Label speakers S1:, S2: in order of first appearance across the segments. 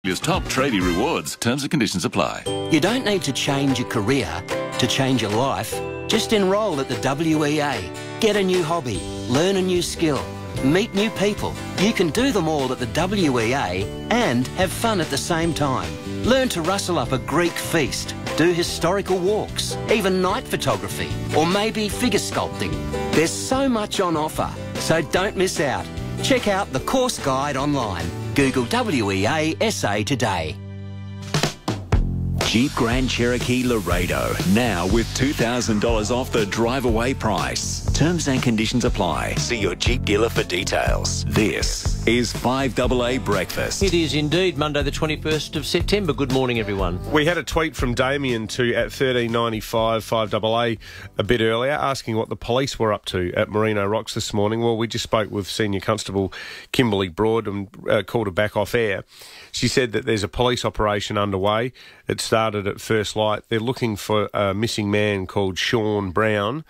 S1: Australia's top tradie rewards. Terms and conditions apply.
S2: You don't need to change your career to change your life. Just enrol at the WEA. Get a new hobby, learn a new skill, meet new people. You can do them all at the WEA and have fun at the same time. Learn to rustle up a Greek feast, do historical walks, even night photography, or maybe figure sculpting. There's so much on offer, so don't miss out. Check out the course guide online. Google WEA SA today.
S3: Jeep Grand Cherokee Laredo, now with $2,000 off the drive-away price. Terms and conditions apply. See your Jeep dealer for details. This is 5AA Breakfast.
S4: It is indeed Monday the 21st of September. Good morning, everyone.
S5: We had a tweet from Damien at 1395 5AA a bit earlier asking what the police were up to at Merino Rocks this morning. Well, we just spoke with Senior Constable Kimberly Broad and called her back off air. She said that there's a police operation underway. It started at first light. They're looking for a missing man called Sean Brown,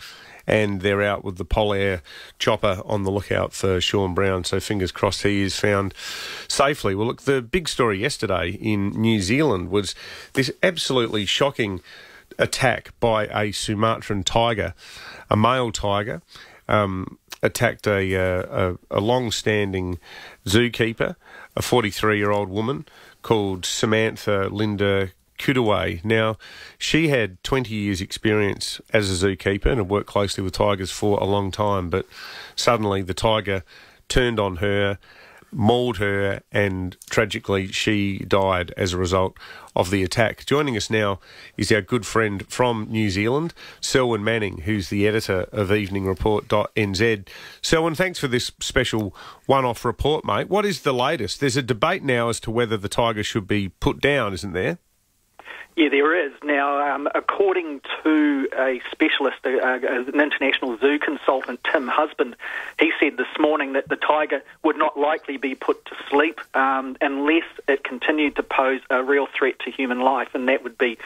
S5: and they're out with the Polair chopper on the lookout for Sean Brown, so fingers crossed he is found safely. Well, look, the big story yesterday in New Zealand was this absolutely shocking attack by a Sumatran tiger, a male tiger, attacked a long-standing zookeeper, a 43-year-old woman called Samantha Kudeweh. Now, she had 20 years' experience as a zookeeper and had worked closely with tigers for a long time, but suddenly the tiger turned on her, mauled her, and tragically she died as a result of the attack. Joining us now is our good friend from New Zealand, Selwyn Manning, who's the editor of EveningReport.nz. Selwyn, thanks for this special one-off report, mate. What is the latest? There's a debate now as to whether the tiger should be put down, isn't there?
S6: Yeah, there is. Now, according to a specialist, an international zoo consultant, Tim Husband, he said this morning that the tiger would not likely be put to sleep unless it continued to pose a real threat to human life, and that would be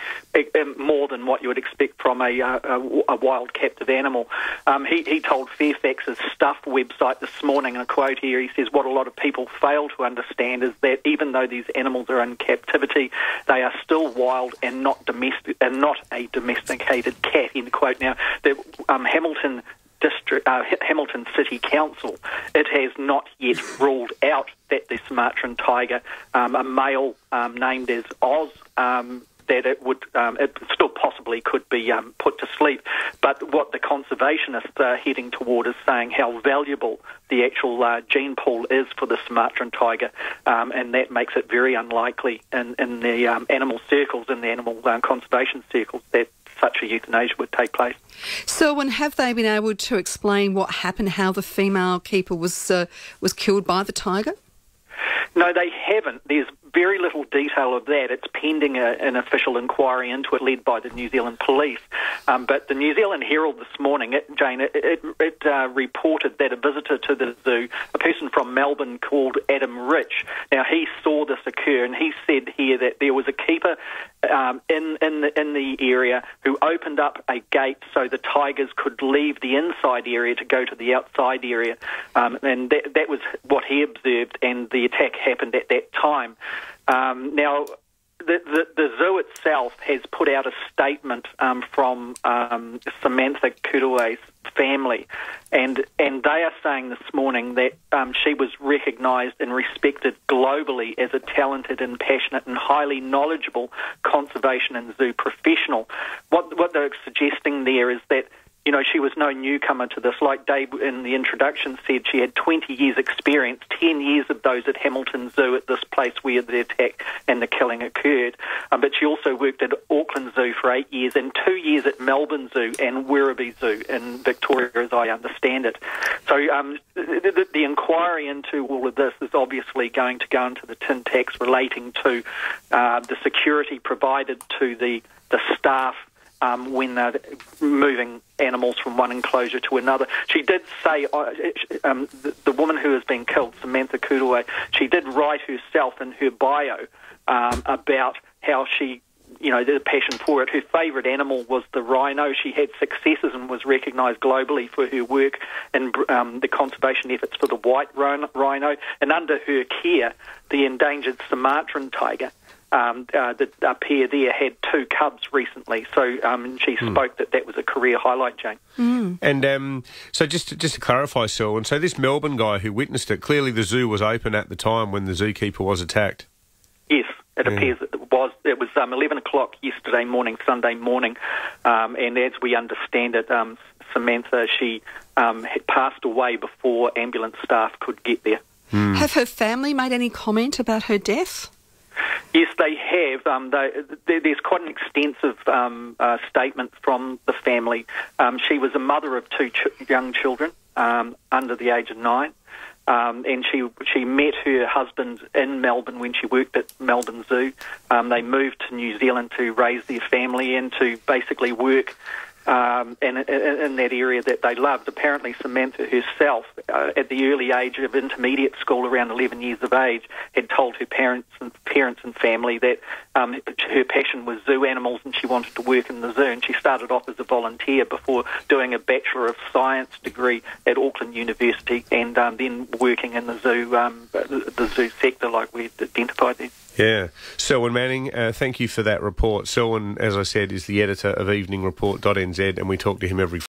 S6: more than what you would expect from a wild captive animal. He told Fairfax's Stuff website this morning, and I quote here, he says, what a lot of people fail to understand is that even though these animals are in captivity, they are still wild and not domestic, and not a domesticated cat. End quote. Now, the Hamilton City Council, it has not yet ruled out that the Sumatran tiger, a male named as Oz, that it still possibly could be put to sleep. But what the conservationists are heading toward is saying how valuable the actual gene pool is for the Sumatran tiger, and that makes it very unlikely in the animal circles, in the animal conservation circles, that such a euthanasia would take place.
S7: So, have they been able to explain what happened, how the female keeper was killed by the tiger?
S6: No, they haven't. There's very little detail of that. It's pending an official inquiry into it led by the New Zealand police. But the New Zealand Herald this morning, it reported that a visitor to the zoo, a person from Melbourne called Adam Rich, now he saw this occur, and he said here that there was a keeper in the area who opened up a gate so the tigers could leave the inside area to go to the outside area, and that was what he observed, and the attack happened at that time. Now, the zoo itself has put out a statement from Samantha Kudeweh's family, and they are saying this morning that she was recognised and respected globally as a talented and passionate and highly knowledgeable conservation and zoo professional. What they're suggesting there is that, you know, she was no newcomer to this. Like Dave in the introduction said, she had 20 years experience, 10 years of those at Hamilton Zoo, at this place where the attack and the killing occurred. But she also worked at Auckland Zoo for 8 years and 2 years at Melbourne Zoo and Werribee Zoo in Victoria, as I understand it. So the inquiry into all of this is obviously going to go into the tin tax relating to the security provided to the staff when they're moving animals from one enclosure to another. She did say, the woman who has been killed, Samantha Kudeweh, she did write herself in her bio about how she the passion for it. Her favourite animal was the rhino. She had successes and was recognised globally for her work in the conservation efforts for the white rhino. And under her care, the endangered Sumatran tiger, the pair there had 2 cubs recently. So she spoke that was a career highlight, Jane.
S5: And so just to clarify, Selwyn, so this Melbourne guy who witnessed it, clearly the zoo was open at the time when the zookeeper was attacked.
S6: Yes, it appears that it was. It was 11 o'clock yesterday morning, Sunday morning, and as we understand it, Samantha, she had passed away before ambulance staff could get there.
S7: Have her family made any comment about her death?
S6: Yes, they have. There's quite an extensive statement from the family. She was a mother of 2 young children under the age of 9. And she met her husband in Melbourne when she worked at Melbourne Zoo. They moved to New Zealand to raise their family and to basically work in that area that they loved. Apparently Samantha herself, at the early age of intermediate school, around 11 years of age, had told her parents and family that her passion was zoo animals and she wanted to work in the zoo. And she started off as a volunteer before doing a Bachelor of Science degree at Auckland University and then working in the zoo sector like we identified there.
S5: Yeah. Selwyn Manning, thank you for that report. Selwyn, as I said, is the editor of EveningReport.nz, and we talk to him every